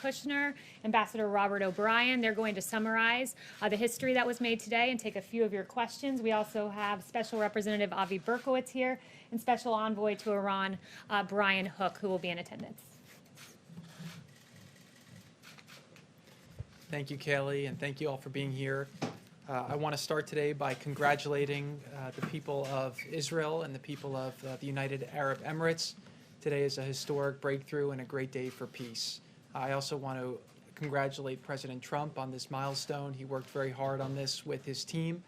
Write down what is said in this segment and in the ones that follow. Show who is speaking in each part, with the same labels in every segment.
Speaker 1: Kushner, Ambassador Robert O'Brien. They're going to summarize the history that was made today and take a few of your questions. We also have Special Representative Avi Berkowitz here and Special Envoy to Iran, Brian Hook, who will be in attendance.
Speaker 2: Thank you, Kayleigh, and thank you all for being here. I want to start today by congratulating the people of Israel and the people of the United Arab Emirates. Today is a historic breakthrough and a great day for peace. I also want to congratulate President Trump on this milestone. He worked very hard on this with his team.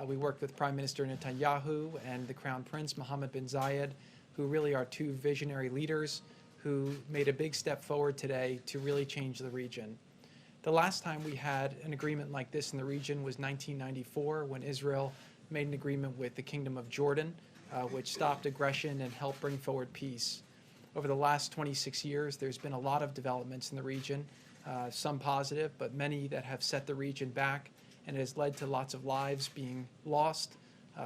Speaker 2: We worked with Prime Minister Netanyahu and the Crown Prince Mohammed bin Zayed, who really are two visionary leaders who made a big step forward today to really change the region. The last time we had an agreement like this in the region was 1994, when Israel made an agreement with the Kingdom of Jordan, which stopped aggression and helped bring forward peace. Over the last 26 years, there's been a lot of developments in the region, some positive, but many that have set the region back, and it has led to lots of lives being lost,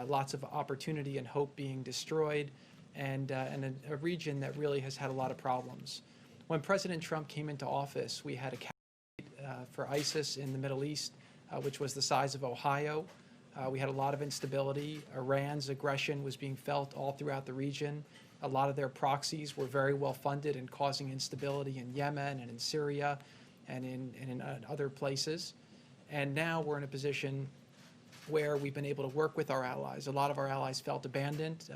Speaker 2: lots of opportunity and hope being destroyed, and a region that really has had a lot of problems. When President Trump came into office, we had a for ISIS in the Middle East, which was the size of Ohio. We had a lot of instability. Iran's aggression was being felt all throughout the region. A lot of their proxies were very well funded and causing instability in Yemen and in Syria and in other places. And now we're in a position where we've been able to work with our allies. A lot of our allies felt abandoned.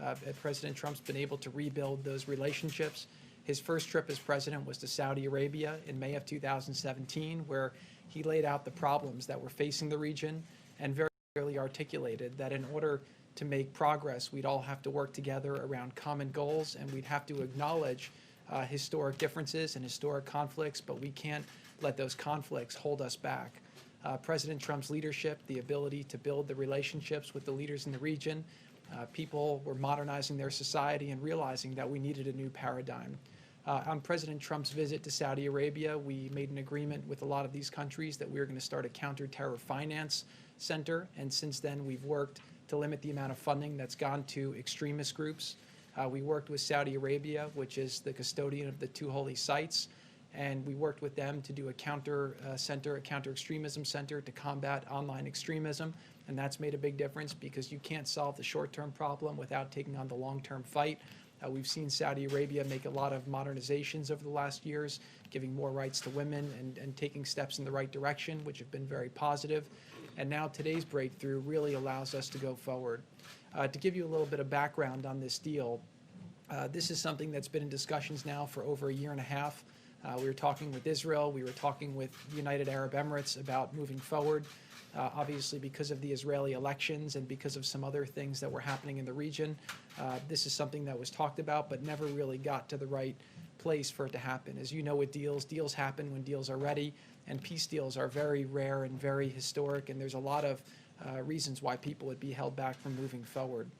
Speaker 2: President Trump's been able to rebuild those relationships. His first trip as president was to Saudi Arabia in May of 2017, where he laid out the problems that were facing the region and very clearly articulated that in order to make progress, we'd all have to work together around common goals, and we'd have to acknowledge historic differences and historic conflicts, but we can't let those conflicts hold us back. President Trump's leadership, the ability to build the relationships with the leaders in the region, people were modernizing their society and realizing that we needed a new paradigm. On President Trump's visit to Saudi Arabia, we made an agreement with a lot of these countries that we were going to start a counter-terror finance center, and since then we've worked to limit the amount of funding that's gone to extremist groups. We worked with Saudi Arabia, which is the custodian of the two holy sites, and we worked with them to do a counter-extremism center to combat online extremism, and that's made a big difference because you can't solve the short-term problem without taking on the long-term fight. We've seen Saudi Arabia make a lot of modernizations over the last years, giving more rights to women and taking steps in the right direction, which have been very positive. And now today's breakthrough really allows us to go forward. To give you a little bit of background on this deal, this is something that's been in discussions now for over a year and a half. We were talking with Israel, we were talking with United Arab Emirates about moving forward. Obviously, because of the Israeli elections and because of some other things that were happening in the region, this is something that was talked about but never really got to the right place for it to happen. As you know, with deals happen when deals are ready, and peace deals are very rare and very historic, and there's a lot of reasons why people would be held back from moving forward.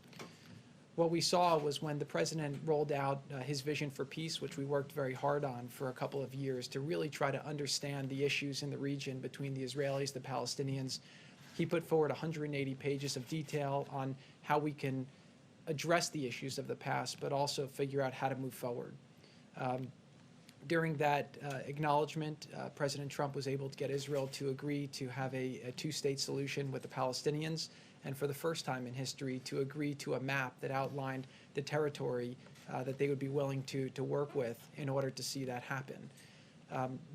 Speaker 2: What we saw was when the president rolled out his vision for peace, which we worked very hard on for a couple of years to really try to understand the issues in the region between the Israelis, the Palestinians, he put forward 180 pages of detail on how we can address the issues of the past, but also figure out how to move forward. During that acknowledgement, President Trump was able to get Israel to agree to have a two-state solution with the Palestinians, and for the first time in history to agree to a map that outlined the territory that they would be willing to work with in order to see that happen.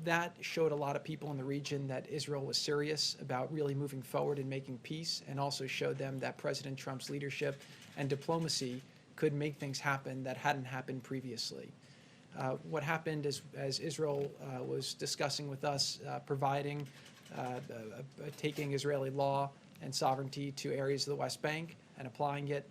Speaker 2: That showed a lot of people in the region that Israel was serious about really moving forward and making peace, and also showed them that President Trump's leadership and diplomacy could make things happen that hadn't happened previously. What happened is, as Israel was discussing with us, providing, taking Israeli law and sovereignty to areas of the West Bank and applying it.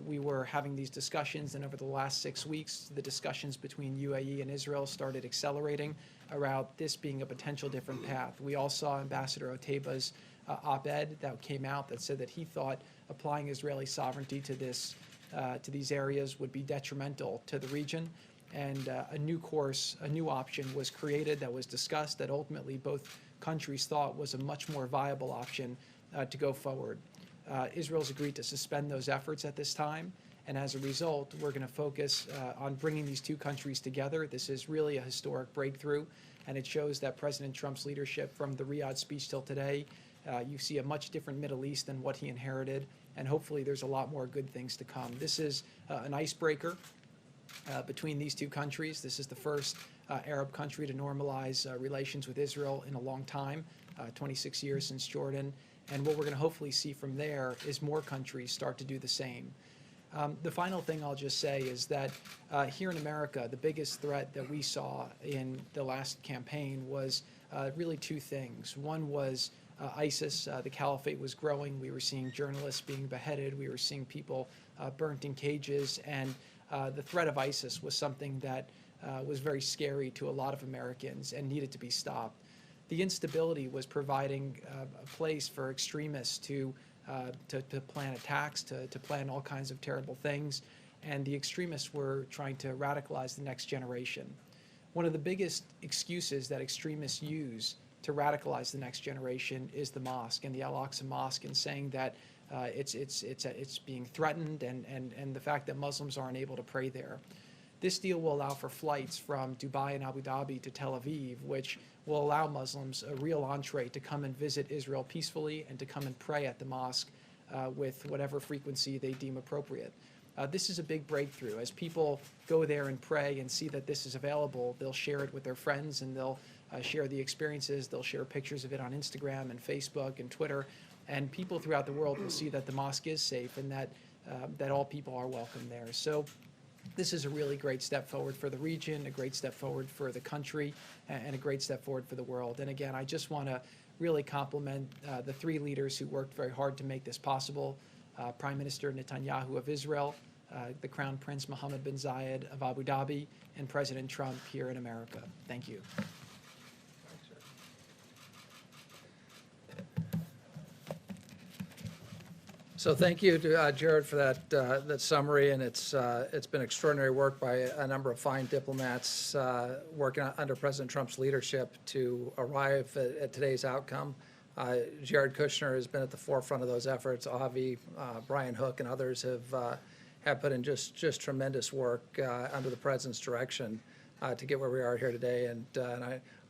Speaker 2: We were having these discussions, and over the last 6 weeks, the discussions between UAE and Israel started accelerating around this being a potential different path. We all saw Ambassador Otaiba's op-ed that came out that said that he thought applying Israeli sovereignty to these areas would be detrimental to the region. And a new course, a new option was created that was discussed that ultimately both countries thought was a much more viable option to go forward. Israel's agreed to suspend those efforts at this time, And as a result, we're going to focus on bringing these two countries together. This is really a historic breakthrough, and it shows that President Trump's leadership from the Riyadh speech till today, you see a much different Middle East than what he inherited, and hopefully there's a lot more good things to come. This is an icebreaker between these two countries. This is the first Arab country to normalize relations with Israel in a long time, 26 years since Jordan. And what we're going to hopefully see from there is more countries start to do the same. The final thing I'll just say is that here in America, the biggest threat that we saw in the last campaign was really two things. One was ISIS. The caliphate was growing. We were seeing journalists being beheaded. We were seeing people burnt in cages. And the threat of ISIS was something that was very scary to a lot of Americans and needed to be stopped. The instability was providing a place for extremists to plan attacks, to plan all kinds of terrible things, and the extremists were trying to radicalize the next generation. One of the biggest excuses that extremists use to radicalize the next generation is the mosque and the Al-Aqsa Mosque, and saying that it's being threatened and the fact that Muslims aren't able to pray there. This deal will allow for flights from Dubai and Abu Dhabi to Tel Aviv, which will allow Muslims a real entree to come and visit Israel peacefully and to come and pray at the mosque with whatever frequency they deem appropriate. This is a big breakthrough. As people go there and pray and see that this is available, they'll share it with their friends and they'll share the experiences. They'll share pictures of it on Instagram and Facebook and Twitter. And people throughout the world will see that the mosque is safe and that all people are welcome there. So this is a really great step forward for the region, a great step forward for the country, and a great step forward for the world. And again, I just want to really compliment the three leaders who worked very hard to make this possible. Prime Minister Netanyahu of Israel, the Crown Prince Mohammed bin Zayed of Abu Dhabi, and President Trump here in America. Thank you.
Speaker 3: So thank you to Jared for that summary, and it's been extraordinary work by a number of fine diplomats working under President Trump's leadership to arrive at today's outcome. Jared Kushner has been at the forefront of those efforts. Avi, Brian Hook, and others have put in just tremendous work under the President's direction to get where we are here today. And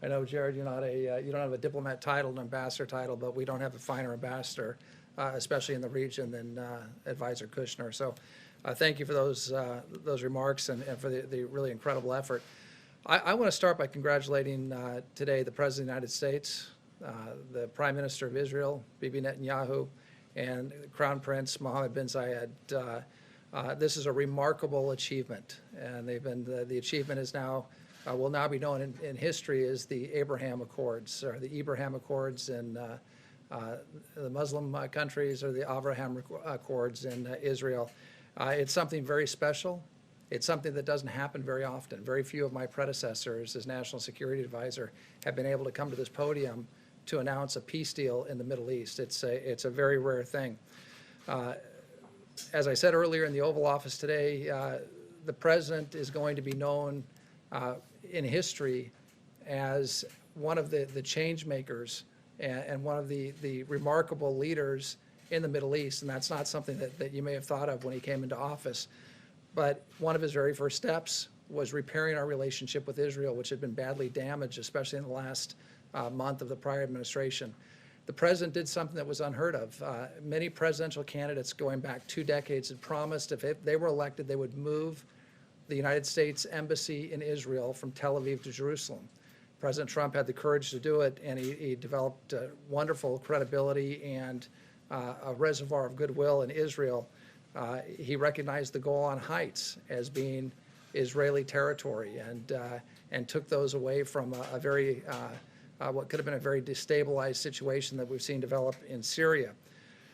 Speaker 3: I know, Jared, you don't have a diplomat title, an ambassador title, but we don't have a finer ambassador, especially in the region, than Advisor Kushner. So thank you for those remarks and for the really incredible effort. I want to start by congratulating today the President of the United States, the Prime Minister of Israel, Bibi Netanyahu, and Crown Prince Mohammed bin Zayed. This is a remarkable achievement, and the achievement is now will now be known in history as the Abraham Accords, or the Ibrahim Accords in the Muslim countries, or the Abraham Accords in Israel. It's something very special. It's something that doesn't happen very often. Very few of my predecessors as National Security Advisor have been able to come to this podium to announce a peace deal in the Middle East. It's a very rare thing. As I said earlier in the Oval Office today, the President is going to be known in history as one of the change makers and one of the remarkable leaders in the Middle East, and that's not something that you may have thought of when he came into office. But one of his very first steps was repairing our relationship with Israel, which had been badly damaged, especially in the last month of the prior administration. The President did something that was unheard of. Many presidential candidates going back 2 decades had promised if they were elected, they would move the United States Embassy in Israel from Tel Aviv to Jerusalem. President Trump had the courage to do it, and he developed wonderful credibility and a reservoir of goodwill in Israel. He recognized the Golan Heights as being Israeli territory and took those away from a very what could have been a very destabilized situation that we've seen develop in Syria.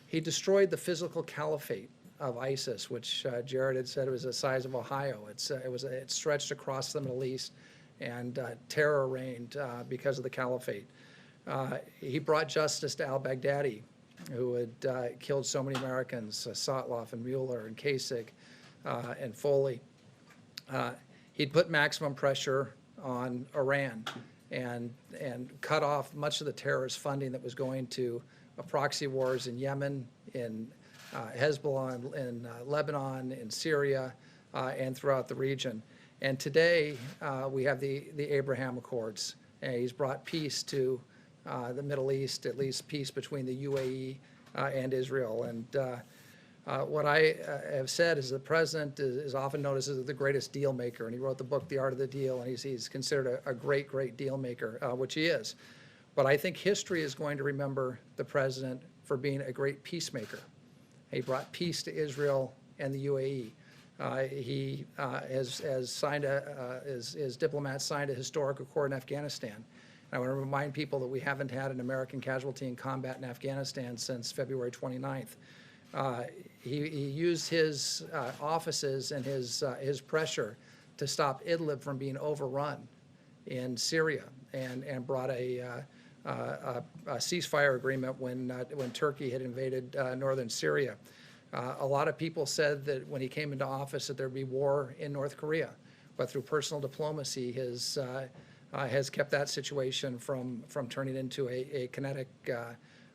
Speaker 3: He destroyed the physical caliphate of ISIS, which Jared had said was the size of Ohio. It stretched across the Middle East, and terror reigned because of the caliphate. He brought justice to al-Baghdadi, who had killed so many Americans, Sotloff and Mueller and Kasich and Foley. He'd put maximum pressure on Iran and cut off much of the terrorist funding that was going to proxy wars in Yemen, in Hezbollah in Lebanon, in Syria, and throughout the region. And today, we have the Abraham Accords. And he's brought peace to the Middle East, at least peace between the UAE and Israel. And what I have said is the president is often noticed as the greatest deal maker, and he wrote the book, The Art of the Deal, and he's considered a great, great deal maker, which he is. But I think history is going to remember the president for being a great peacemaker. He brought peace to Israel and the UAE. He has signed his diplomats signed a historic accord in Afghanistan. And I want to remind people that we haven't had an American casualty in combat in Afghanistan since February 29th. He used his offices and his pressure to stop Idlib from being overrun in Syria, and brought a ceasefire agreement when Turkey had invaded northern Syria. A lot of people said that when he came into office that there'd be war in North Korea, but through personal diplomacy has kept that situation from turning into a kinetic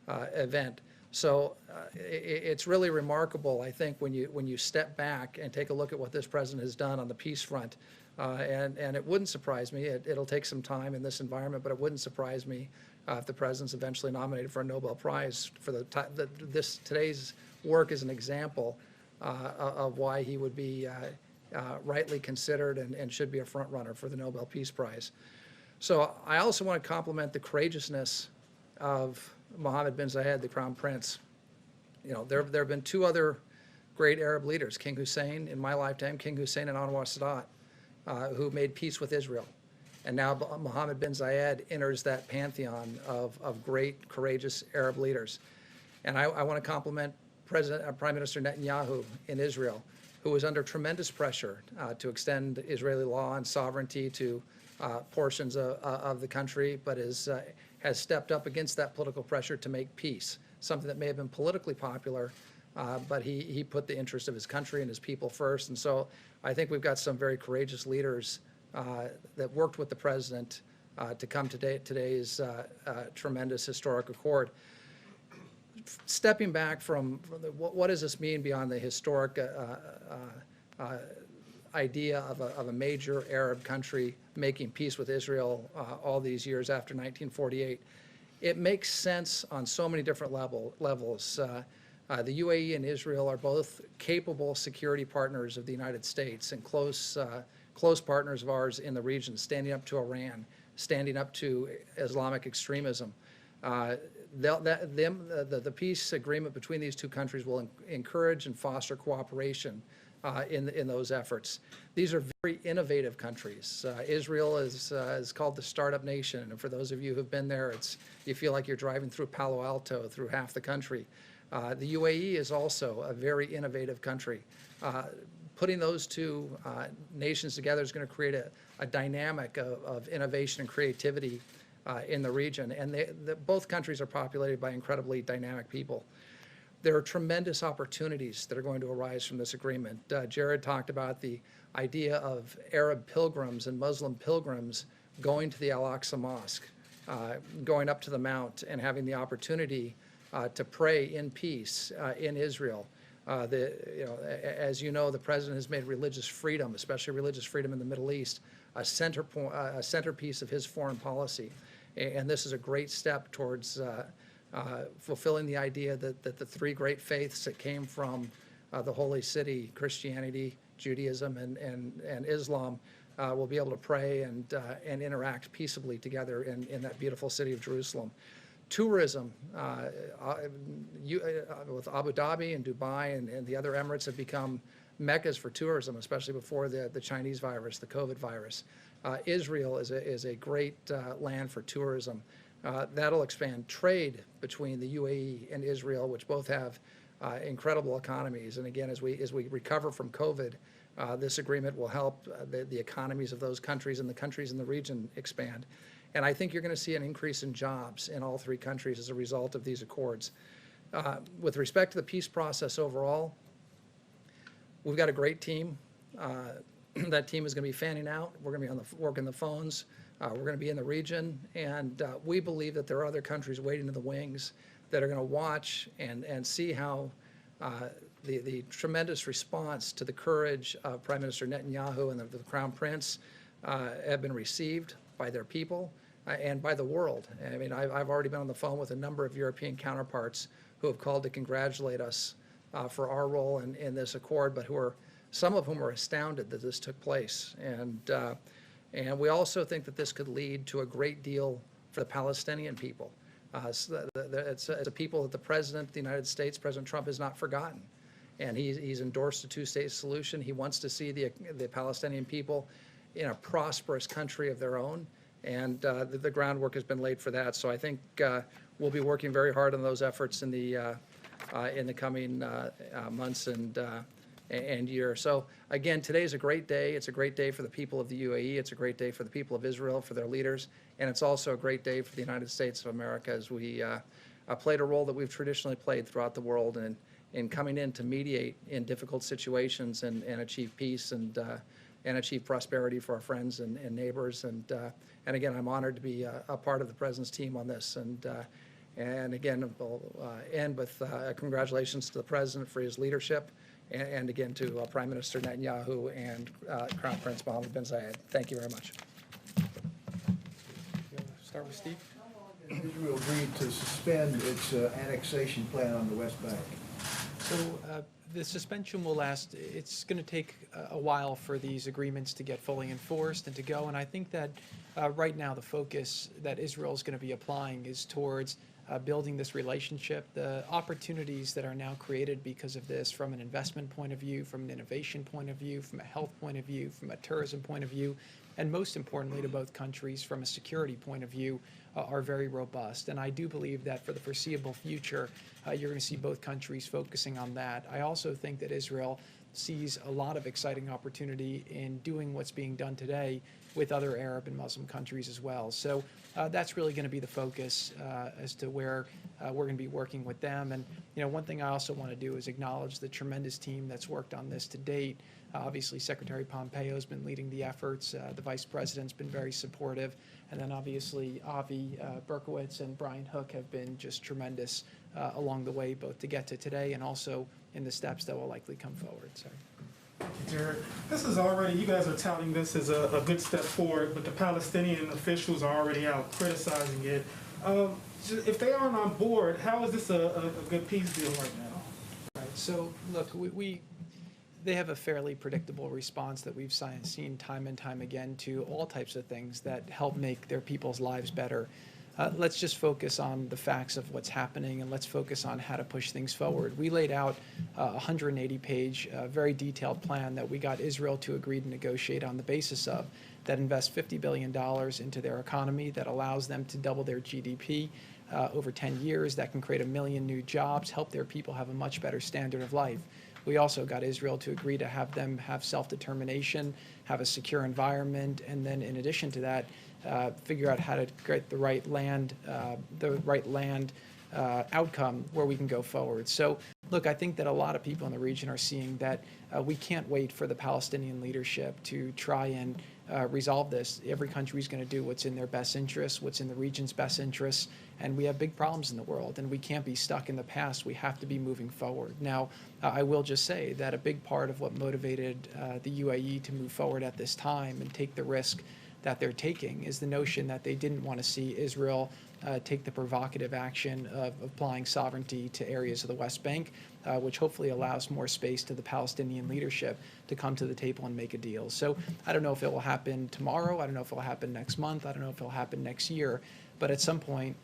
Speaker 3: event. So it's really remarkable, I think, when you step back and take a look at what this president has done on the peace front. And it wouldn't surprise me. It'll take some time in this environment, but it wouldn't surprise me if the president's eventually nominated for a Nobel Prize for today's work is an example of why he would be rightly considered and should be a front runner for the Nobel Peace Prize. So I also want to compliment the courageousness of Mohammed bin Zayed, the Crown Prince. You know, there have been two other great Arab leaders, King Hussein in my lifetime, King Hussein and Anwar Sadat, who made peace with Israel. And now Mohammed bin Zayed enters that pantheon of great, courageous Arab leaders. And I want to compliment Prime Minister Netanyahu in Israel, who was under tremendous pressure to extend Israeli law and sovereignty to portions of the country, but has stepped up against that political pressure to make peace, something that may have been politically popular, but he put the interest of his country and his people first. And so I think we've got some very courageous leaders that worked with the president to come to today's tremendous historic accord. Stepping back from what does this mean beyond the historic idea of a major Arab country making peace with Israel all these years after 1948, it makes sense on so many different levels. The UAE and Israel are both capable security partners of the United States and close partners of ours in the region, standing up to Iran, standing up to Islamic extremism. The peace agreement between these two countries will encourage and foster cooperation in those efforts. These are very innovative countries. Israel is called the startup nation, and for those of you who've been there, you feel like you're driving through Palo Alto, through half the country. The UAE is also a very innovative country. Putting those two nations together is going to create a dynamic of innovation and creativity in the region, and both countries are populated by incredibly dynamic people. There are tremendous opportunities that are going to arise from this agreement. Jared talked about the idea of Arab pilgrims and Muslim pilgrims going to the Al-Aqsa Mosque, going up to the Mount and having the opportunity to pray in peace in Israel. As you know, the president has made religious freedom, especially religious freedom in the Middle East, a centerpiece of his foreign policy. And this is a great step towards fulfilling the idea that the three great faiths that came from the Holy City, Christianity, Judaism, and Islam, will be able to pray and interact peaceably together in that beautiful city of Jerusalem. Tourism, with Abu Dhabi and Dubai and the other Emirates have become meccas for tourism, especially before the Chinese virus, the COVID virus. Israel is a great land for tourism. That'll expand trade between the UAE and Israel, which both have incredible economies. And again, as we recover from COVID, this agreement will help the economies of those countries and the countries in the region expand. And I think you're going to see an increase in jobs in all three countries as a result of these accords. With respect to the peace process overall, we've got a great team. That team is going to be fanning out. We're going to be working the phones. We're going to be in the region. And we believe that there are other countries waiting in the wings that are going to watch and see how the tremendous response to the courage of Prime Minister Netanyahu and the Crown Prince have been received by their people and by the world. I mean, I've already been on the phone with a number of European counterparts who have called to congratulate us for our role in this accord, but some of whom are astounded that this took place. And we also think that this could lead to a great deal for the Palestinian people. It's a people that the President of the United States, President Trump, has not forgotten. And he's endorsed a two-state solution. He wants to see the Palestinian people in a prosperous country of their own. And the groundwork has been laid for that. So I think we'll be working very hard on those efforts in the coming months and year. So again, today is a great day. It's a great day for the people of the UAE. It's a great day for the people of Israel, for their leaders. And it's also a great day for the United States of America as we played a role that we've traditionally played throughout the world in coming in to mediate in difficult situations and achieve peace and achieve prosperity for our friends and neighbors. And again, I'm honored to be a part of the President's team on this. And again, we'll end with congratulations to the President for his leadership, and again to Prime Minister Netanyahu and Crown Prince Mohammed bin Zayed. Thank you very much.
Speaker 2: Start with Steve.
Speaker 4: Israel agreed to suspend its annexation plan on the West Bank.
Speaker 2: So the suspension will last. It's going to take a while for these agreements to get fully enforced and to go. And I think that right now the focus that Israel is going to be applying is towards building this relationship. The opportunities that are now created because of this, from an investment point of view, from an innovation point of view, from a health point of view, from a tourism point of view, and most importantly to both countries from a security point of view, are very robust. And I do believe that for the foreseeable future, you're going to see both countries focusing on that. I also think that Israel sees a lot of exciting opportunity in doing what's being done today with other Arab and Muslim countries as well. So that's really going to be the focus as to where we're going to be working with them. And one thing I also want to do is acknowledge the tremendous team that's worked on this to date. Obviously, Secretary Pompeo has been leading the efforts. The Vice President's been very supportive. And then obviously Avi Berkowitz and Brian Hook have been just tremendous along the way, both to get to today and also in the steps that will likely come forward. So.
Speaker 5: Jared, this is already, you guys are touting this as a good step forward, but the Palestinian officials are already out criticizing it. If they aren't on board, how is this a good peace deal right now?
Speaker 2: Right. So look, they have a fairly predictable response that we've seen time and time again to all types of things that help make their people's lives better. Let's just focus on the facts of what's happening, and let's focus on how to push things forward. We laid out a 180-page, very detailed plan that we got Israel to agree to negotiate on the basis of, that invests $50 billion into their economy, that allows them to double their GDP over 10 years, that can create 1 million new jobs, help their people have a much better standard of life. We also got Israel to agree to have them have self-determination, have a secure environment, and then in addition to that, figure out how to get the right land outcome where we can go forward. So, look, I think that a lot of people in the region are seeing that we can't wait for the Palestinian leadership to try and resolve this. Every country is going to do what's in their best interests, what's in the region's best interests, and we have big problems in the world, and we can't be stuck in the past. We have to be moving forward. Now, I will just say that a big part of what motivated the UAE to move forward at this time and take the risk that they're taking is the notion that they didn't want to see Israel take the provocative action of applying sovereignty to areas of the West Bank, which hopefully allows more space to the Palestinian leadership to come to the table and make a deal. So I don't know if it will happen tomorrow. I don't know if it will happen next month. I don't know if it will happen next year. But at some point,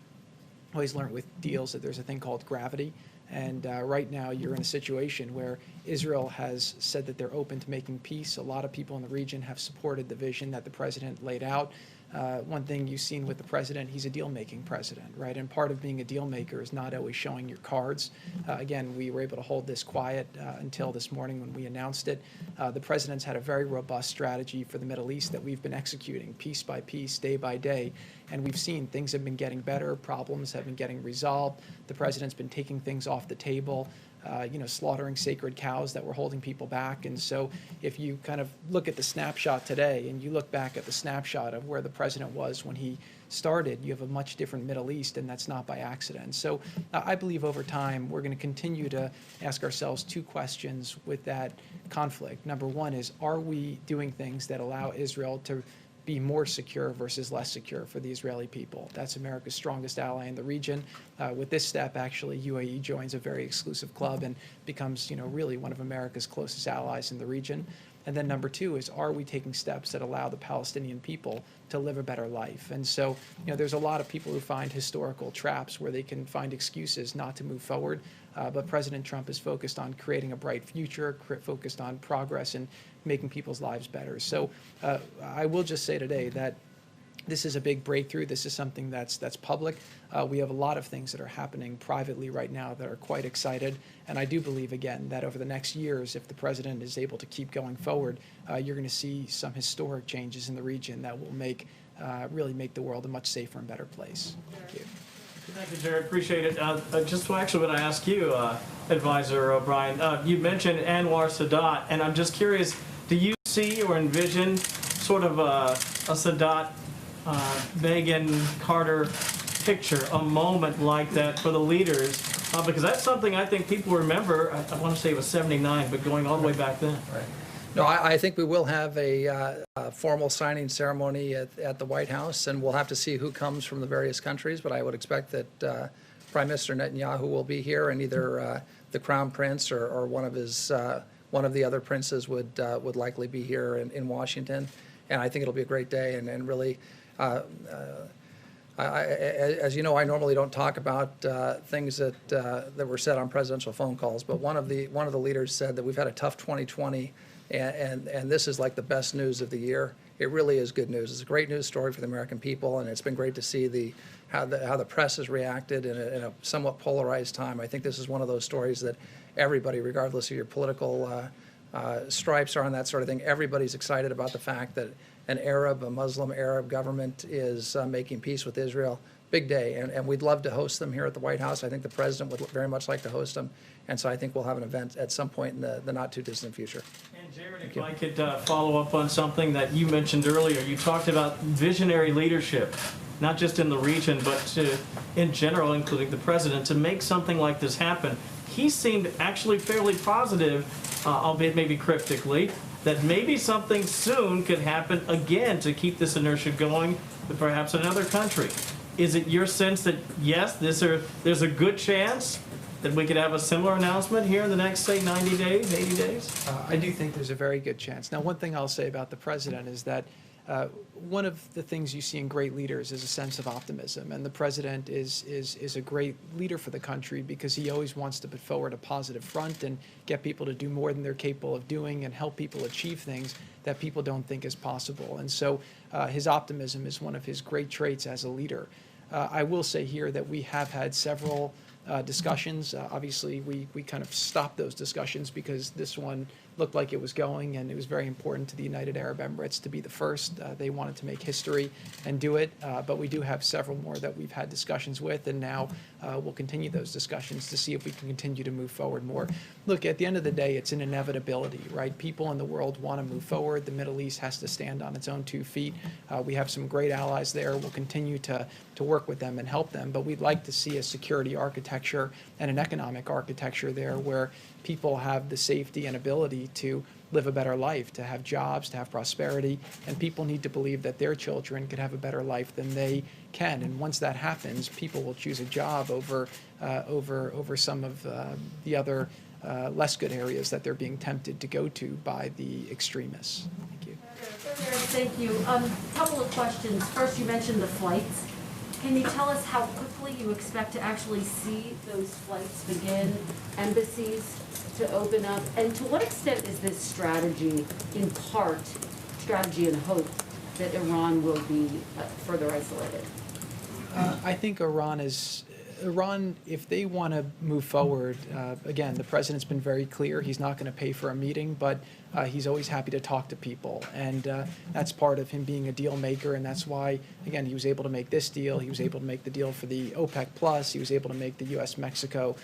Speaker 2: I always learned with deals that there's a thing called gravity. And right now, you're in a situation where Israel has said that they're open to making peace. A lot of people in the region have supported the vision that the president laid out. One thing you've seen with the president, he's a deal-making president, right? And part of being a deal-maker is not always showing your cards. Again, we were able to hold this quiet until this morning when we announced it. The president's had a very robust strategy for the Middle East that we've been executing piece by piece, day by day. And we've seen things have been getting better, problems have been getting resolved. The president's been taking things off the table. slaughtering sacred cows that were holding people back. And so if you kind of look at the snapshot today and you look back at the snapshot of where the president was when he started, you have a much different Middle East, and that's not by accident. So I believe over time we're going to continue to ask ourselves two questions with that conflict. Number one is, are we doing things that allow Israel to be more secure versus less secure for the Israeli people? That's America's strongest ally in the region. With this step, actually, UAE joins a very exclusive club and becomes, really one of America's closest allies in the region. And then number two is, are we taking steps that allow the Palestinian people to live a better life? And so, there's a lot of people who find historical traps where they can find excuses not to move forward. But President Trump is focused on creating a bright future, focused on progress and making people's lives better. So I will just say today that this is a big breakthrough. This is something that's public. We have a lot of things that are happening privately right now that are quite excited. And I do believe, again, that over the next years, if the president is able to keep going forward, you're going to see some historic changes in the region that will really make the world a much safer and better place. Thank you.
Speaker 6: Thank you, Jared. Appreciate it. Just actually want to ask you, Advisor O'Brien, you mentioned Anwar Sadat, and I'm just curious, do you see or envision sort of a Sadat, Begin, Carter picture, a moment like that for the leaders? Because that's something I think people remember. I want to say it was 79, but going all the way back then.
Speaker 3: Right. No, I think we will have a formal signing ceremony at the White House, and we'll have to see who comes from the various countries. But I would expect that Prime Minister Netanyahu will be here, and either the Crown Prince or one of the other princes would likely be here in Washington. And I think it'll be a great day, and really. As you know, I normally don't talk about things that were said on presidential phone calls, but one of the leaders said that we've had a tough 2020, and this is like the best news of the year. It really is good news. It's a great news story for the American people, and it's been great to see how the press has reacted in a somewhat polarized time. I think this is one of those stories that everybody, regardless of your political stripes or on that sort of thing, everybody's excited about the fact that a Muslim Arab government is making peace with Israel. Big day, and we'd love to host them here at the White House. I think the president would very much like to host them, and so I think we'll have an event at some point in the not too distant future.
Speaker 6: And Jared, if I could follow up on something that you mentioned earlier, you talked about visionary leadership, not just in the region, but in general, including the president, to make something like this happen. He seemed actually fairly positive, albeit maybe cryptically, that maybe something soon could happen again to keep this inertia going with perhaps another country. Is it your sense that, yes, there's a good chance that we could have a similar announcement here in the next, say, 90 days, 80 days?
Speaker 2: I do think there's a very good chance. Now, one thing I'll say about the president is that one of the things you see in great leaders is a sense of optimism, and the president is a great leader for the country because he always wants to put forward a positive front and get people to do more than they're capable of doing and help people achieve things that people don't think is possible. And so his optimism is one of his great traits as a leader. I will say here that we have had several discussions. Obviously, we kind of stopped those discussions because this one looked like it was going, and it was very important to the United Arab Emirates to be the first. They wanted to make history and do it, but we do have several more that we've had discussions with, and now we'll continue those discussions to see if we can continue to move forward more. Look, at the end of the day, it's an inevitability, right? People in the world want to move forward. The Middle East has to stand on its own 2 feet. We have some great allies there. We'll continue to work with them and help them, but we'd like to see a security architecture and an economic architecture there where people have the safety and ability to live a better life, to have jobs, to have prosperity, and people need to believe that their children could have a better life than they can. And once that happens, people will choose a job over some of the other less good areas that they're being tempted to go to by the extremists. Thank you.
Speaker 7: Thank you. Couple of questions. First, you mentioned the flights. Can you tell us how quickly you expect to actually see those flights begin, embassies to open up, and to what extent is this strategy, in part, strategy and hope that Iran will be further isolated?
Speaker 2: I think Iran is Iran, if they want to move forward, again, the president's been very clear. He's not going to pay for a meeting, but he's always happy to talk to people. And that's part of him being a deal maker. And that's why, again, he was able to make this deal. He was able to make the deal for the OPEC Plus. He was able to make the U.S.-Mexico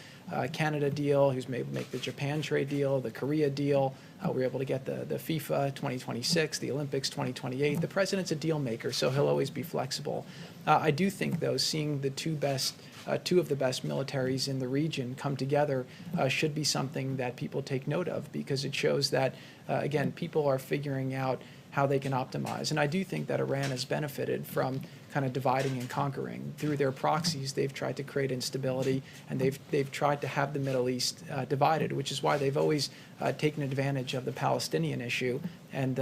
Speaker 2: Canada deal. He was able to make the Japan trade deal, the Korea deal. We were able to get the FIFA 2026, the Olympics 2028. The president's a deal maker, so he'll always be flexible. I do think, though, seeing the two of the best militaries in the region come together should be something that people take note of, because it shows that, again, people are figuring out how they can optimize. And I do think that Iran has benefited from kind of dividing and conquering. Through their proxies, they've tried to create instability, and they've tried to have the Middle East divided, which is why they've always taken advantage of the Palestinian issue, and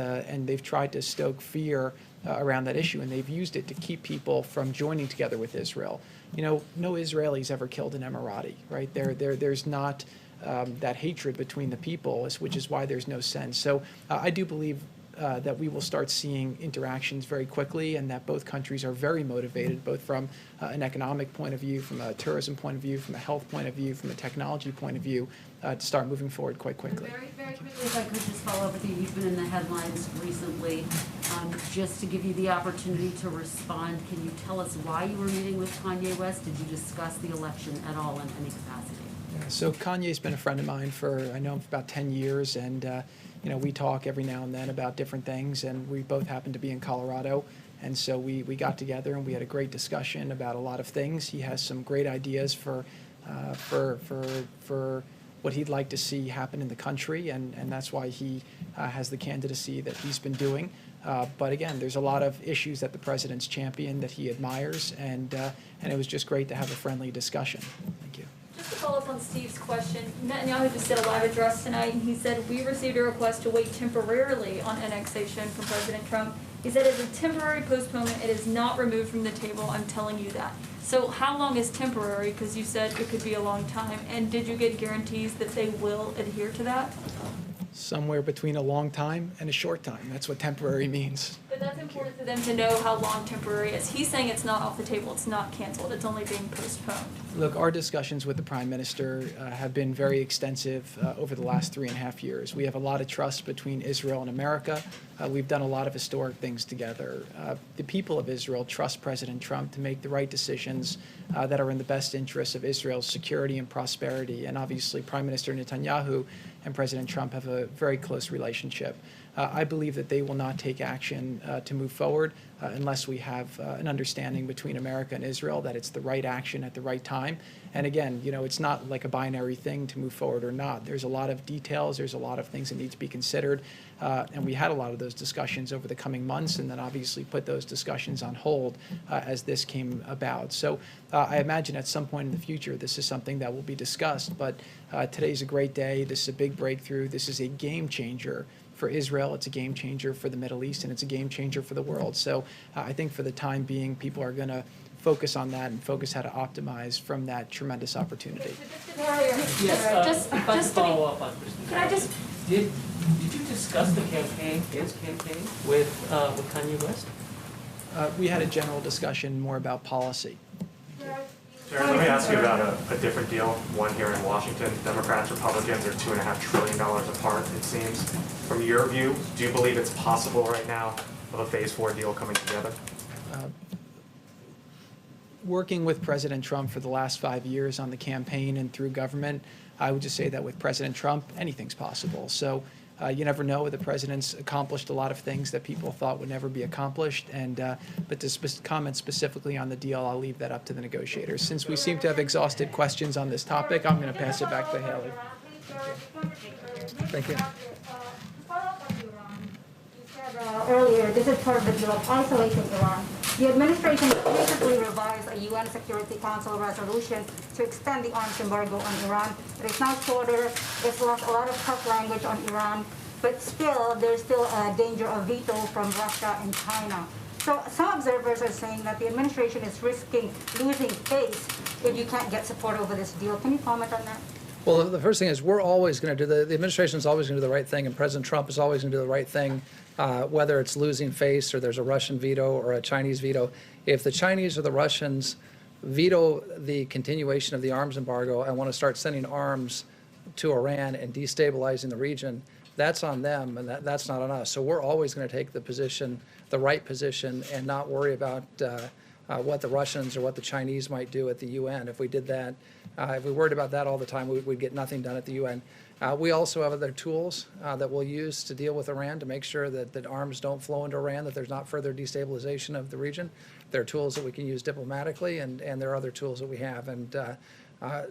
Speaker 2: they've tried to stoke fear around that issue, and they've used it to keep people from joining together with Israel. You know, no Israelis ever killed an Emirati, right? There's not that hatred between the people, which is why there's no sense. So I do believe that we will start seeing interactions very quickly, and that both countries are very motivated, both from an economic point of view, from a tourism point of view, from a health point of view, from a technology point of view, to start moving forward quite quickly.
Speaker 7: Very, very quickly, if I could just follow up with you, you've been in the headlines recently. Just to give you the opportunity to respond, can you tell us why you were meeting with Kanye West? Did you discuss the election at all in any capacity?
Speaker 2: Yeah, so Kanye's been a friend of mine I know him for about 10 years, and you know, we talk every now and then about different things, and we both happen to be in Colorado, and so we got together and we had a great discussion about a lot of things. He has some great ideas for what he'd like to see happen in the country, and that's why he has the candidacy that he's been doing. But again, there's a lot of issues that the president's championed that he admires, and it was just great to have a friendly discussion. Thank you.
Speaker 8: Just to follow up on Steve's question, Netanyahu just did a live address tonight, and he said, we received a request to wait temporarily on annexation from President Trump. He said it's a temporary postponement. It is not removed from the table. I'm telling you that. So how long is temporary? Because you said it could be a long time. And did you get guarantees that they will adhere to that?
Speaker 2: Somewhere between a long time and a short time. That's what temporary means.
Speaker 8: But that's important for them to know how long temporary is. He's saying it's not off the table. It's not canceled. It's only being postponed.
Speaker 2: Look, our discussions with the Prime Minister have been very extensive over the last 3.5 years. We have a lot of trust between Israel and America. We've done a lot of historic things together. The people of Israel trust President Trump to make the right decisions that are in the best interests of Israel's security and prosperity. And obviously, Prime Minister Netanyahu and President Trump have a very close relationship. I believe that they will not take action to move forward unless we have an understanding between America and Israel that it's the right action at the right time. And again, you know, it's not like a binary thing to move forward or not. There's a lot of details. There's a lot of things that need to be considered. And we had a lot of those discussions over the coming months, and then obviously put those discussions on hold as this came about. So I imagine at some point in the future, this is something that will be discussed. But today's a great day. This is a big breakthrough. This is a game changer for Israel. It's a game changer for the Middle East, and it's a game changer for the world. So I think for the time being, people are going to focus on that and focus how to optimize from that tremendous opportunity.
Speaker 6: Yes, if I could follow up on
Speaker 8: Can I just?
Speaker 6: Did you discuss the campaign, his campaign, with Kanye West?
Speaker 2: We had a general discussion more about policy.
Speaker 9: Jared, let me ask you about a different deal, one here in Washington. Democrats, Republicans are $2.5 trillion apart, it seems. From your view, do you believe it's possible right now of a phase 4 deal coming together?
Speaker 2: Working with President Trump for the last 5 years on the campaign and through government, I would just say that with President Trump, anything's possible. So you never know. The president's accomplished a lot of things that people thought would never be accomplished. But to comment specifically on the deal, I'll leave that up to the negotiators. Since we seem to have exhausted questions on this topic, I'm going to pass it back to Haley.
Speaker 3: Thank you.
Speaker 10: Earlier, this is part of the deal of isolating Iran. The administration recently revised a UN Security Council resolution to extend the arms embargo on Iran. It is now shorter. It's lost a lot of tough language on Iran, but still, there's still a danger of veto from Russia and China. So some observers are saying that the administration is risking losing face if you can't get support over this deal. Can you comment on that?
Speaker 3: Well, the first thing is we're always going to do the administration is always going to do the right thing, and President Trump is always going to do the right thing, whether it's losing face or there's a Russian veto or a Chinese veto. If the Chinese or the Russians veto the continuation of the arms embargo and want to start sending arms to Iran and destabilizing the region, that's on them, and that's not on us. So we're always going to take the position, the right position, and not worry about what the Russians or what the Chinese might do at the UN. If we did that, if we worried about that all the time, we'd get nothing done at the UN. We also have other tools that we'll use to deal with Iran to make sure that arms don't flow into Iran, that there's not further destabilization of the region. There are tools that we can use diplomatically, and there are other tools that we have. And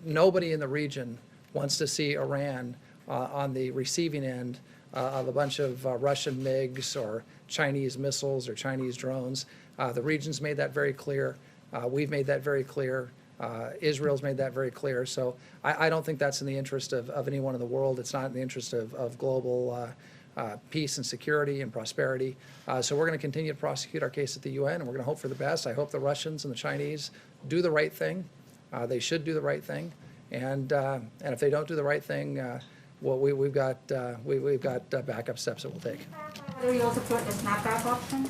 Speaker 3: nobody in the region wants to see Iran on the receiving end of a bunch of Russian MiGs or Chinese missiles or Chinese drones. The region's made that very clear. We've made that very clear. Israel's made that very clear. So I don't think that's in the interest of anyone in the world. It's not in the interest of global peace and security and prosperity. So we're going to continue to prosecute our case at the UN, and we're going to hope for the best. I hope the Russians and the Chinese do the right thing. They should do the right thing. And if they don't do the right thing, well, we've got backup steps that we'll take.
Speaker 10: Whether you also support the snapback option?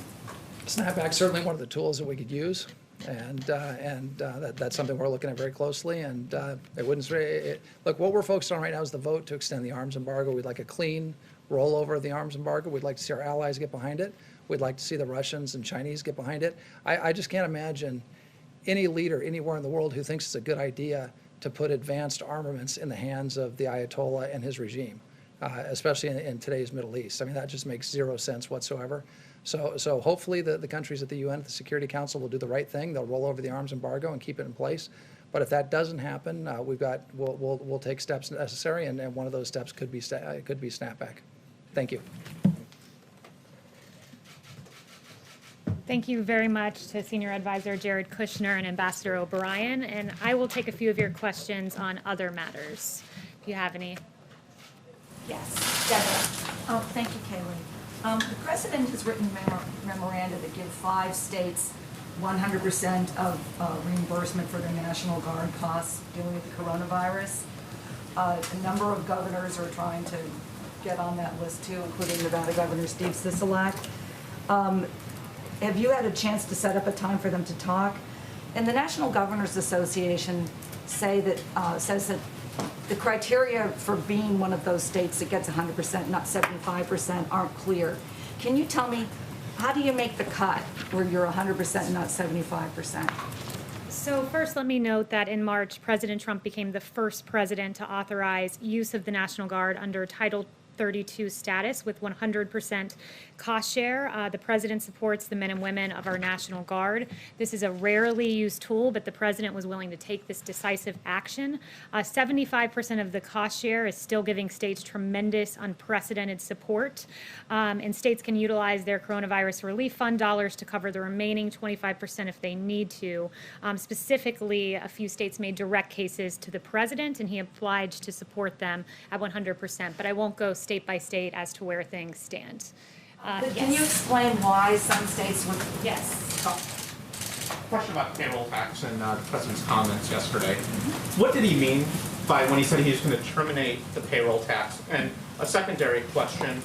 Speaker 3: Snapback's certainly one of the tools that we could use, and that's something we're looking at very closely. And look, what we're focused on right now is the vote to extend the arms embargo. We'd like a clean rollover of the arms embargo. We'd like to see our allies get behind it. We'd like to see the Russians and Chinese get behind it. I just can't imagine any leader anywhere in the world who thinks it's a good idea to put advanced armaments in the hands of the Ayatollah and his regime, especially in today's Middle East. I mean, that just makes zero sense whatsoever. So hopefully the countries at the UN, at the Security Council, will do the right thing. They'll roll over the arms embargo and keep it in place. But if that doesn't happen, we'll take steps necessary, and one of those steps could be snapback. Thank you.
Speaker 1: Thank you very much to Senior Advisor Jared Kushner and Ambassador O'Brien. And I will take a few of your questions on other matters. If you have any.
Speaker 11: Yes, Deborah. Thank you, Kayleigh. The President has written memoranda that give 5 states 100% of reimbursement for their National Guard costs dealing with the coronavirus. A number of governors are trying to get on that list too, including Nevada Governor Steve Sisolak. Have you had a chance to set up a time for them to talk? And the National Governors Association says that the criteria for being one of those states that gets 100%, not 75%, aren't clear. Can you tell me, how do you make the cut where you're 100% and not 75%?
Speaker 1: So first, let me note that in March, President Trump became the first president to authorize use of the National Guard under Title 32 status with 100% cost share. The president supports the men and women of our National Guard. This is a rarely used tool, but the president was willing to take this decisive action. 75% of the cost share is still giving states tremendous, unprecedented support, and states can utilize their coronavirus relief fund dollars to cover the remaining 25% if they need to. Specifically, a few states made direct cases to the president, and he obliged to support them at 100%, but I won't go state by state as to where things stand.
Speaker 11: Can you explain why some states would?
Speaker 1: Yes.
Speaker 12: Question about payroll tax and the president's comments yesterday. What did he mean by when he said he was going to terminate the payroll tax? And a secondary question,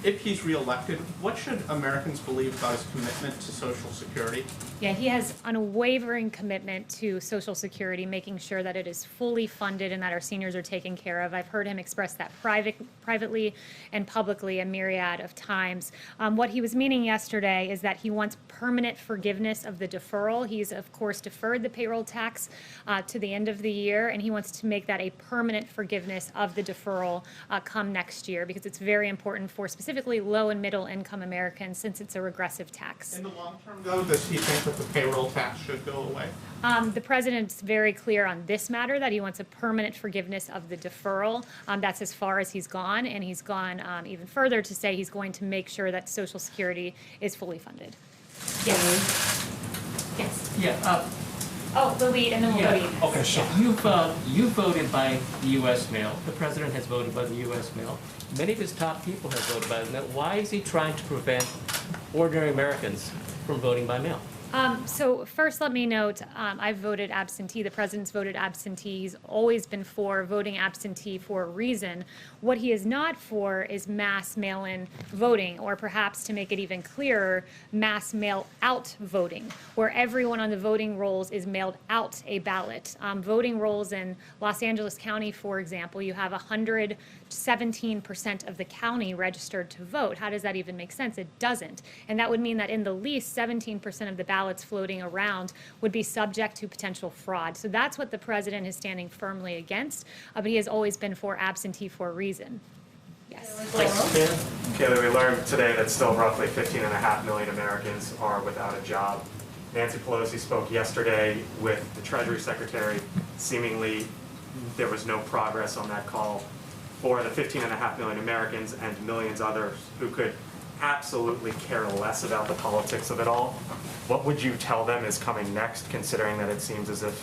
Speaker 12: if he's reelected, what should Americans believe about his commitment to Social Security?
Speaker 1: Yeah, he has unwavering commitment to Social Security, making sure that it is fully funded and that our seniors are taken care of. I've heard him express that privately and publicly a myriad of times. What he was meaning yesterday is that he wants permanent forgiveness of the deferral. He's, of course, deferred the payroll tax to the end of the year, and he wants to make that a permanent forgiveness of the deferral come next year, because it's very important for specifically low and middle income Americans, since it's a regressive tax.
Speaker 12: In the long term, though, does he think that the payroll tax should go away?
Speaker 1: The president's very clear on this matter that he wants a permanent forgiveness of the deferral. That's as far as he's gone, and he's gone even further to say he's going to make sure that Social Security is fully funded. Yes. Yes.
Speaker 6: Yeah.
Speaker 1: Oh, the lead, and then we'll go to you.
Speaker 6: Okay, so you voted by the U.S. mail. The president has voted by the U.S. mail. Many of his top people have voted by mail. Why is he trying to prevent ordinary Americans from voting by mail?
Speaker 1: So first, let me note, I've voted absentee. The president's voted absentee. He's always been for voting absentee for a reason. What he is not for is mass mail-in voting, or perhaps, to make it even clearer, mass mail-out voting, where everyone on the voting rolls is mailed out a ballot. Voting rolls in Los Angeles County, for example, you have 117% of the county registered to vote. How does that even make sense? It doesn't. And that would mean that in the least 17% of the ballots floating around would be subject to potential fraud. So that's what the president is standing firmly against, but he has always been for absentee for a reason. Yes.
Speaker 9: Kayleigh, we learned today that still roughly 15.5 million Americans are without a job. Nancy Pelosi spoke yesterday with the Treasury Secretary. Seemingly, there was no progress on that call for the 15.5 million Americans and millions others who could absolutely care less about the politics of it all. What would you tell them is coming next, considering that it seems as if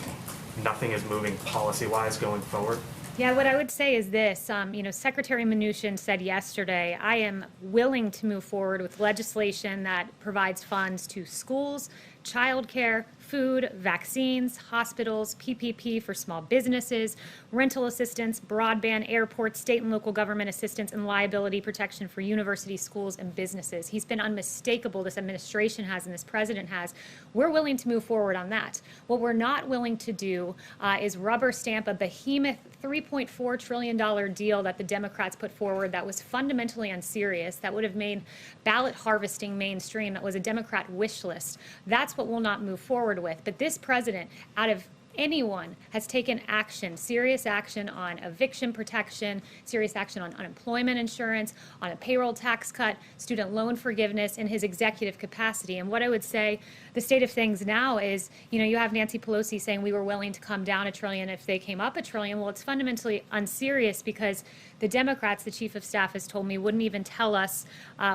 Speaker 9: nothing is moving policy-wise going forward?
Speaker 1: Yeah, what I would say is this, Secretary Mnuchin said yesterday, I am willing to move forward with legislation that provides funds to schools, childcare, food, vaccines, hospitals, PPP for small businesses, rental assistance, broadband, airports, state and local government assistance, and liability protection for universities, schools, and businesses. He's been unmistakable, this administration has and this president has. We're willing to move forward on that. What we're not willing to do is rubber stamp a behemoth $3.4 trillion deal that the Democrats put forward that was fundamentally unserious, that would have made ballot harvesting mainstream, that was a Democrat wish list. That's what we'll not move forward with. But this president, out of anyone, has taken action, serious action on eviction protection, serious action on unemployment insurance, on a payroll tax cut, student loan forgiveness in his executive capacity. And what I would say, the state of things now is, you have Nancy Pelosi saying we were willing to come down $1 trillion if they came up $1 trillion. Well, it's fundamentally unserious because the Democrats, the chief of staff has told me, wouldn't even tell us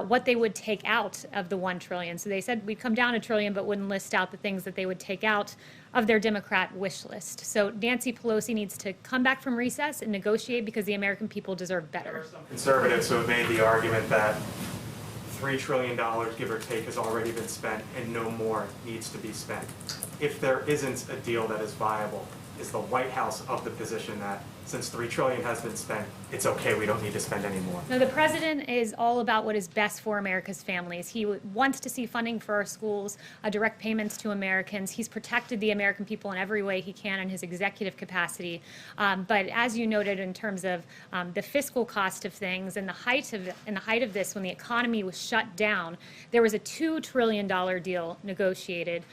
Speaker 1: what they would take out of the $1 trillion. So they said we'd come down $1 trillion, but wouldn't list out the things that they would take out of their Democrat wish list. So Nancy Pelosi needs to come back from recess and negotiate because the American people deserve better.
Speaker 9: There are some conservatives who have made the argument that $3 trillion, give or take, has already been spent and no more needs to be spent. If there isn't a deal that is viable, is the White House of the position that since $3 trillion has been spent, it's okay, we don't need to spend any more?
Speaker 1: No, the president is all about what is best for America's families. He wants to see funding for our schools, direct payments to Americans. He's protected the American people in every way he can in his executive capacity. But as you noted, in terms of the fiscal cost of things and the height of this, when the economy was shut down, there was a $2 trillion deal negotiated.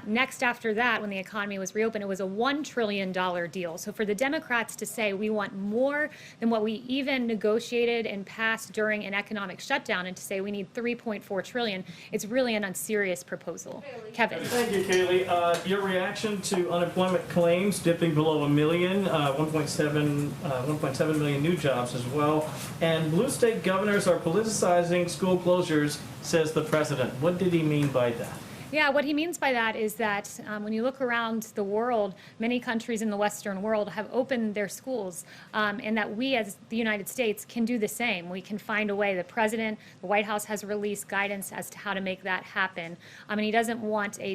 Speaker 1: Next after that, when the economy was reopened, it was a $1 trillion deal. So for the Democrats to say we want more than what we even negotiated and passed during an economic shutdown, and to say we need $3.4 trillion, it's really an unserious proposal. Kevin.
Speaker 6: Thank you, Kayleigh. Your reaction to unemployment claims dipping below 1 million, 1.7 million new jobs as well, and blue state governors are politicizing school closures, says the president. What did he mean by that?
Speaker 1: Yeah, what he means by that is that when you look around the world, many countries in the Western world have opened their schools, and that we as the United States can do the same. We can find a way. The president, the White House has released guidance as to how to make that happen. And he doesn't want a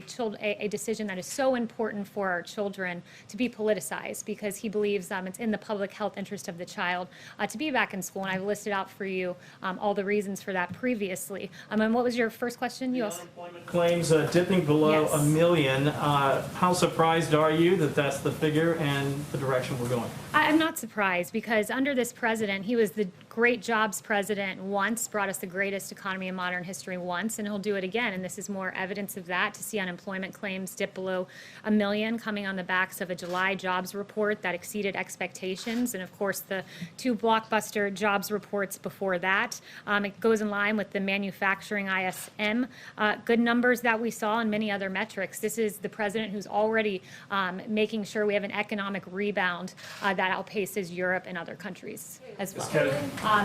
Speaker 1: decision that is so important for our children to be politicized, because he believes it's in the public health interest of the child to be back in school. And I've listed out for you all the reasons for that previously. And what was your first question? You also
Speaker 6: unemployment claims dipping below 1 million. How surprised are you that that's the figure and the direction we're going?
Speaker 1: I'm not surprised, because under this president, he was the great jobs president once, brought us the greatest economy in modern history once, and he'll do it again. And this is more evidence of that, to see unemployment claims dip below 1 million, coming on the backs of a July jobs report that exceeded expectations. And of course, the 2 blockbuster jobs reports before that. It goes in line with the manufacturing ISM good numbers that we saw and many other metrics. This is the president who's already making sure we have an economic rebound that outpaces Europe and other countries as well.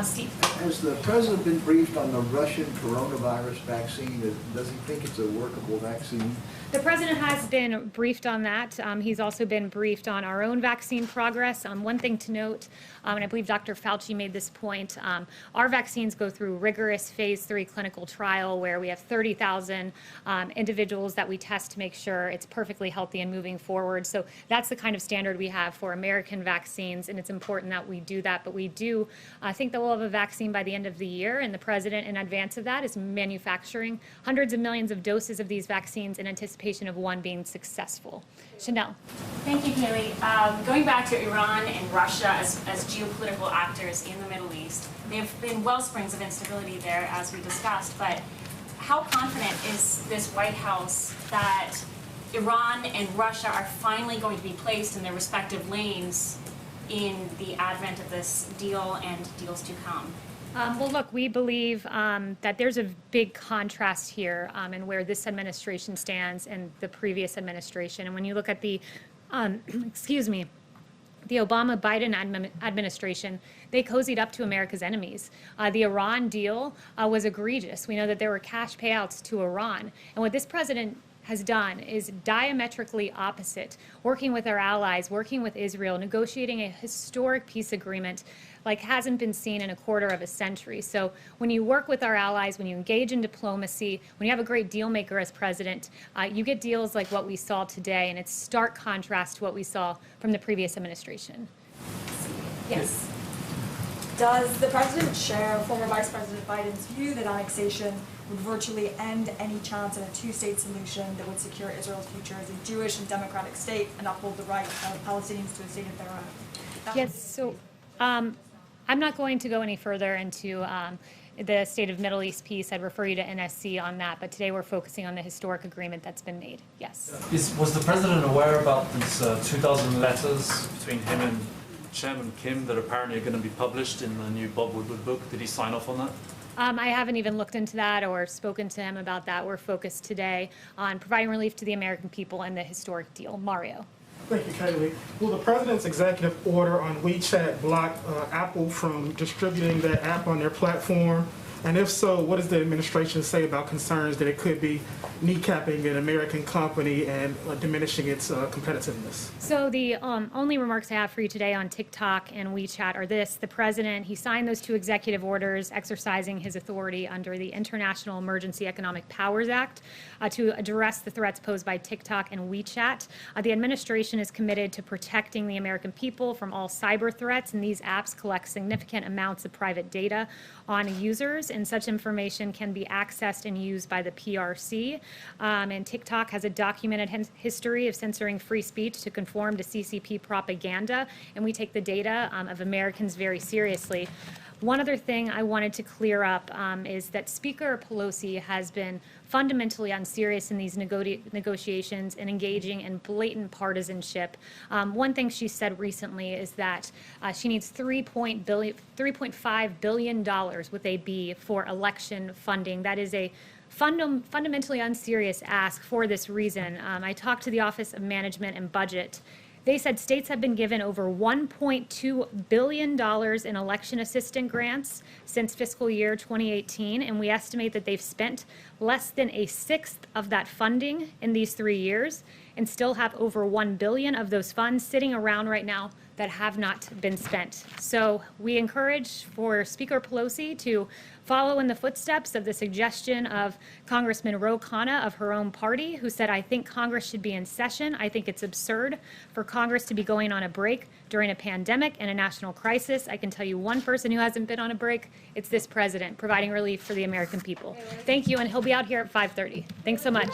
Speaker 1: Steve.
Speaker 4: Has the president been briefed on the Russian coronavirus vaccine? Does he think it's a workable vaccine?
Speaker 1: The president has been briefed on that. He's also been briefed on our own vaccine progress. One thing to note, and I believe Dr. Fauci made this point, our vaccines go through rigorous phase 3 clinical trial where we have 30,000 individuals that we test to make sure it's perfectly healthy and moving forward. So that's the kind of standard we have for American vaccines, and it's important that we do that. But we do think that we'll have a vaccine by the end of the year, and the president, in advance of that, is manufacturing hundreds of millions of doses of these vaccines in anticipation of one being successful. Chanel.
Speaker 13: Thank you, Kayleigh. Going back to Iran and Russia as geopolitical actors in the Middle East, they have been wellsprings of instability there, as we discussed, but how confident is this White House that Iran and Russia are finally going to be placed in their respective lanes in the advent of this deal and deals to come?
Speaker 1: Well, look, we believe that there's a big contrast here in where this administration stands and the previous administration. And when you look at the, excuse me, the Obama-Biden administration, they cozied up to America's enemies. The Iran deal was egregious. We know that there were cash payouts to Iran. And what this president has done is diametrically opposite, working with our allies, working with Israel, negotiating a historic peace agreement like hasn't been seen in a quarter of a century. So when you work with our allies, when you engage in diplomacy, when you have a great deal maker as president, you get deals like what we saw today, and it's stark contrast to what we saw from the previous administration.
Speaker 13: Yes.
Speaker 14: Does the president share former Vice President Biden's view that annexation would virtually end any chance of a two-state solution that would secure Israel's future as a Jewish and democratic state and uphold the right of Palestinians to a state of their own?
Speaker 1: Yes, so I'm not going to go any further into the state of Middle East peace. I'd refer you to NSC on that, but today we're focusing on the historic agreement that's been made. Yes.
Speaker 15: Was the president aware about these 2,000 letters between him and Chairman Kim that apparently are going to be published in the new Bob Woodward book? Did he sign off on that?
Speaker 1: I haven't even looked into that or spoken to him about that. We're focused today on providing relief to the American people and the historic deal. Mario.
Speaker 5: Thank you, Kayleigh. Will the president's executive order on WeChat block Apple from distributing that app on their platform? And if so, what does the administration say about concerns that it could be kneecapping an American company and diminishing its competitiveness?
Speaker 1: So the only remarks I have for you today on TikTok and WeChat are this. The president, he signed those 2 executive orders exercising his authority under the International Emergency Economic Powers Act to address the threats posed by TikTok and WeChat. The administration is committed to protecting the American people from all cyber threats, and these apps collect significant amounts of private data on users, and such information can be accessed and used by the PRC. And TikTok has a documented history of censoring free speech to conform to CCP propaganda, and we take the data of Americans very seriously. One other thing I wanted to clear up is that Speaker Pelosi has been fundamentally unserious in these negotiations and engaging in blatant partisanship. One thing she said recently is that she needs $3.5 billion with a B for election funding. That is a fundamentally unserious ask for this reason. I talked to the Office of Management and Budget. They said states have been given over $1.2 billion in election assistance grants since fiscal year 2018, and we estimate that they've spent less than a sixth of that funding in these 3 years, and still have over $1 billion of those funds sitting around right now that have not been spent. So we encourage for Speaker Pelosi to follow in the footsteps of the suggestion of Congressman Ro Khanna of her own party, who said, I think Congress should be in session. I think it's absurd for Congress to be going on a break during a pandemic and a national crisis. I can tell you one person who hasn't been on a break. It's this president, providing relief for the American people. Thank you, and he'll be out here at 5:30. Thanks so much.